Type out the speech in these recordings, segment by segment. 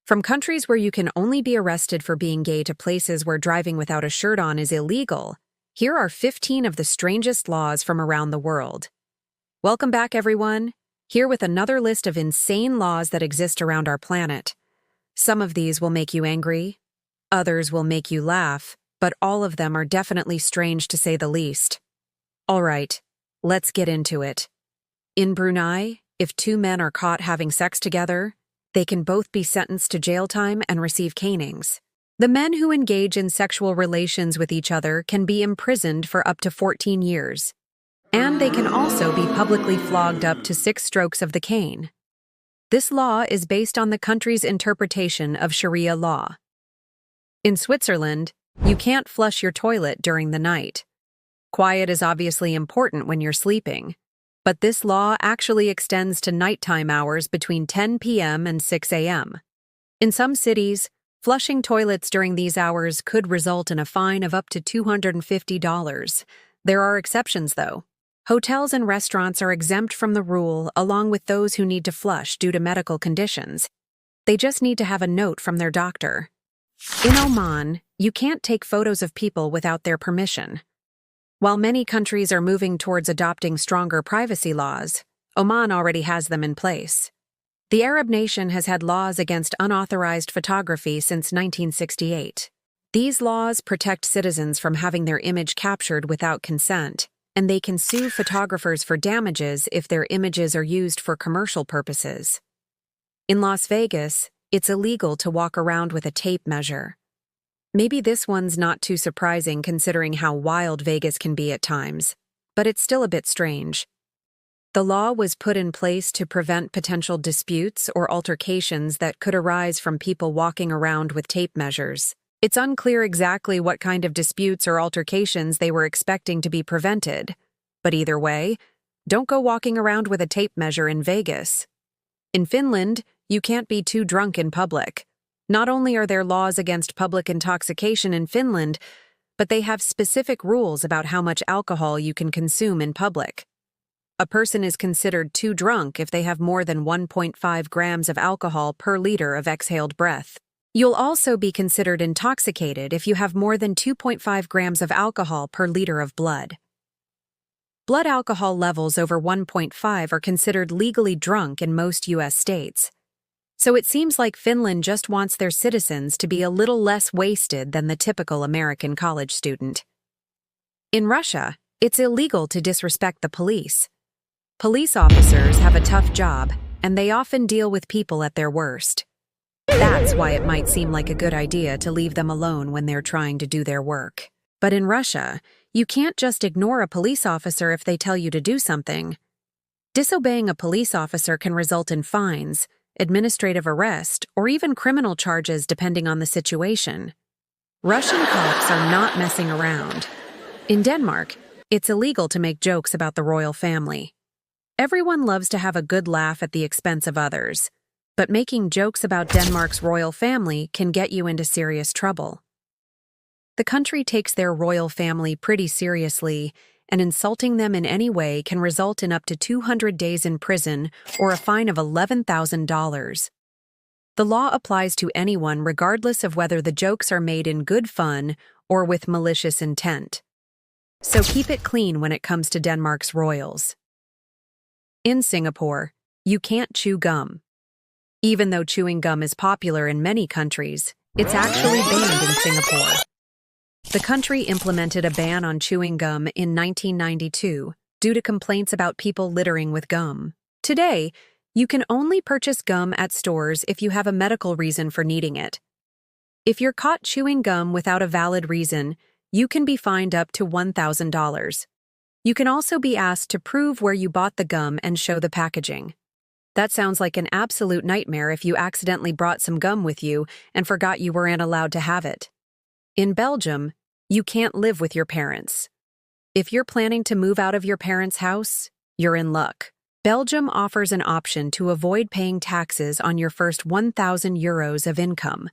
From countries where you can only be arrested for being gay to places where driving without a shirt on is illegal, here are 15 of the strangest laws from around the world. Welcome back, everyone. Here with another list of insane laws that exist around our planet. Some of these will make you angry, others will make you laugh, but all of them are definitely strange to say the least. All right, let's get into it. In Brunei, if two men are caught having sex together, they can both be sentenced to jail time and receive canings. The men who engage in sexual relations with each other can be imprisoned for up to 14 years. And they can also be publicly flogged up to 6 strokes of the cane. This law is based on the country's interpretation of Sharia law. In Switzerland, you can't flush your toilet during the night. Quiet is obviously important when you're sleeping, but this law actually extends to nighttime hours between 10 p.m. and 6 a.m. In some cities, flushing toilets during these hours could result in a fine of up to $250. There are exceptions, though. Hotels and restaurants are exempt from the rule, along with those who need to flush due to medical conditions. They just need to have a note from their doctor. In Oman, you can't take photos of people without their permission. While many countries are moving towards adopting stronger privacy laws, Oman already has them in place. The Arab nation has had laws against unauthorized photography since 1968. These laws protect citizens from having their image captured without consent, and they can sue photographers for damages if their images are used for commercial purposes. In Las Vegas, it's illegal to walk around with a tape measure. Maybe this one's not too surprising considering how wild Vegas can be at times, but it's still a bit strange. The law was put in place to prevent potential disputes or altercations that could arise from people walking around with tape measures. It's unclear exactly what kind of disputes or altercations they were expecting to be prevented, but either way, don't go walking around with a tape measure in Vegas. In Finland, you can't be too drunk in public. Not only are there laws against public intoxication in Finland, but they have specific rules about how much alcohol you can consume in public. A person is considered too drunk if they have more than 1.5 grams of alcohol per liter of exhaled breath. You'll also be considered intoxicated if you have more than 2.5 grams of alcohol per liter of blood. Blood alcohol levels over 1.5 are considered legally drunk in most U.S. states. So it seems like Finland just wants their citizens to be a little less wasted than the typical American college student. In Russia, it's illegal to disrespect the police. Police officers have a tough job, and they often deal with people at their worst. That's why it might seem like a good idea to leave them alone when they're trying to do their work. But in Russia, you can't just ignore a police officer if they tell you to do something. Disobeying a police officer can result in fines, administrative arrest, or even criminal charges depending on the situation. Russian cops are not messing around. In Denmark, it's illegal to make jokes about the royal family. Everyone loves to have a good laugh at the expense of others, but making jokes about Denmark's royal family can get you into serious trouble. The country takes their royal family pretty seriously, and insulting them in any way can result in up to 200 days in prison or a fine of $11,000. The law applies to anyone regardless of whether the jokes are made in good fun or with malicious intent. So keep it clean when it comes to Denmark's royals. In Singapore, you can't chew gum. Even though chewing gum is popular in many countries, it's actually banned in Singapore. The country implemented a ban on chewing gum in 1992 due to complaints about people littering with gum. Today, you can only purchase gum at stores if you have a medical reason for needing it. If you're caught chewing gum without a valid reason, you can be fined up to $1,000. You can also be asked to prove where you bought the gum and show the packaging. That sounds like an absolute nightmare if you accidentally brought some gum with you and forgot you weren't allowed to have it. In Belgium, you can't live with your parents. If you're planning to move out of your parents' house, you're in luck. Belgium offers an option to avoid paying taxes on your first €1,000 of income.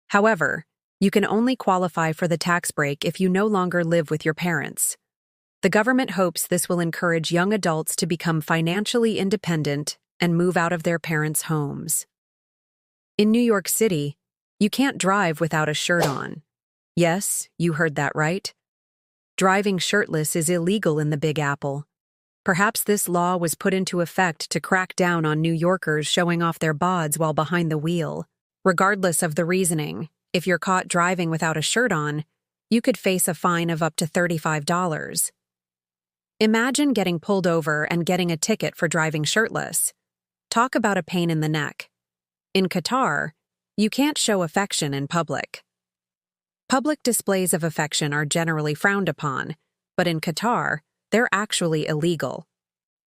However, you can only qualify for the tax break if you no longer live with your parents. The government hopes this will encourage young adults to become financially independent and move out of their parents' homes. In New York City, you can't drive without a shirt on. Yes, you heard that right. Driving shirtless is illegal in the Big Apple. Perhaps this law was put into effect to crack down on New Yorkers showing off their bods while behind the wheel. Regardless of the reasoning, if you're caught driving without a shirt on, you could face a fine of up to $35. Imagine getting pulled over and getting a ticket for driving shirtless. Talk about a pain in the neck. In Qatar, you can't show affection in public. Public displays of affection are generally frowned upon, but in Qatar, they're actually illegal.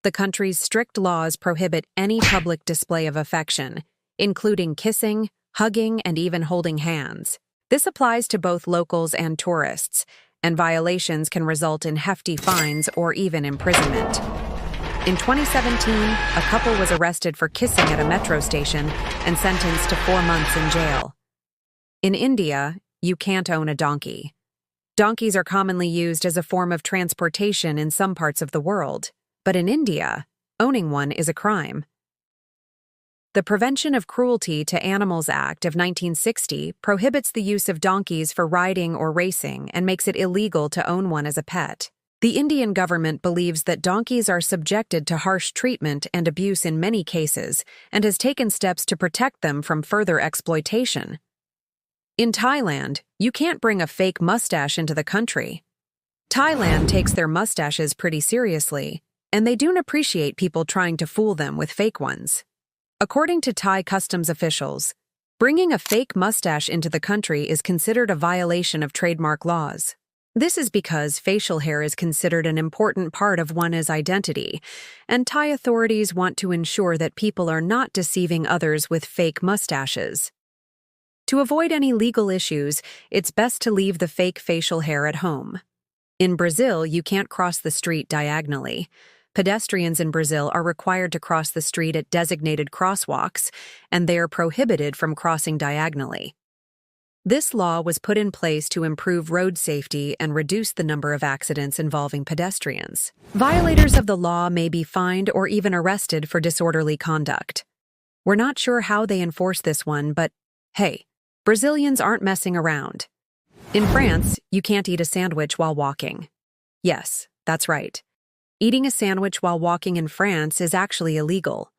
The country's strict laws prohibit any public display of affection, including kissing, hugging, and even holding hands. This applies to both locals and tourists, and violations can result in hefty fines or even imprisonment. In 2017, a couple was arrested for kissing at a metro station and sentenced to 4 months in jail. In India, you can't own a donkey. Donkeys are commonly used as a form of transportation in some parts of the world, but in India, owning one is a crime. The Prevention of Cruelty to Animals Act of 1960 prohibits the use of donkeys for riding or racing and makes it illegal to own one as a pet. The Indian government believes that donkeys are subjected to harsh treatment and abuse in many cases and has taken steps to protect them from further exploitation. In Thailand, you can't bring a fake mustache into the country. Thailand takes their mustaches pretty seriously, and they don't appreciate people trying to fool them with fake ones. According to Thai customs officials, bringing a fake mustache into the country is considered a violation of trademark laws. This is because facial hair is considered an important part of one's identity, and Thai authorities want to ensure that people are not deceiving others with fake mustaches. To avoid any legal issues, it's best to leave the fake facial hair at home. In Brazil, you can't cross the street diagonally. Pedestrians in Brazil are required to cross the street at designated crosswalks, and they are prohibited from crossing diagonally. This law was put in place to improve road safety and reduce the number of accidents involving pedestrians. Violators of the law may be fined or even arrested for disorderly conduct. We're not sure how they enforce this one, but hey, Brazilians aren't messing around. In France, you can't eat a sandwich while walking. Yes, that's right. Eating a sandwich while walking in France is actually illegal.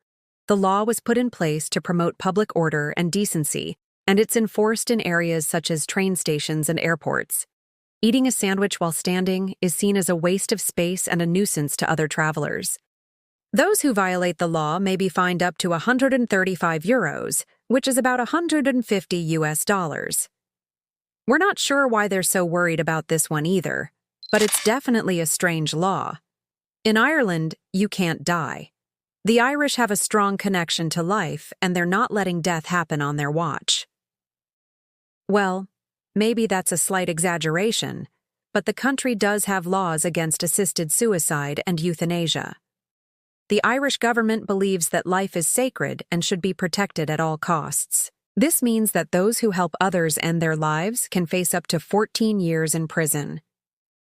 The law was put in place to promote public order and decency, and it's enforced in areas such as train stations and airports. Eating a sandwich while standing is seen as a waste of space and a nuisance to other travelers. Those who violate the law may be fined up to €135, which is about $150. We're not sure why they're so worried about this one either, but it's definitely a strange law. In Ireland, you can't die. The Irish have a strong connection to life, and they're not letting death happen on their watch. Well, maybe that's a slight exaggeration, but the country does have laws against assisted suicide and euthanasia. The Irish government believes that life is sacred and should be protected at all costs. This means that those who help others end their lives can face up to 14 years in prison.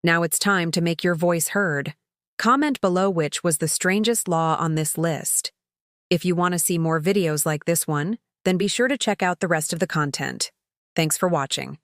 Now it's time to make your voice heard. Comment below which was the strangest law on this list. If you want to see more videos like this one, then be sure to check out the rest of the content. Thanks for watching.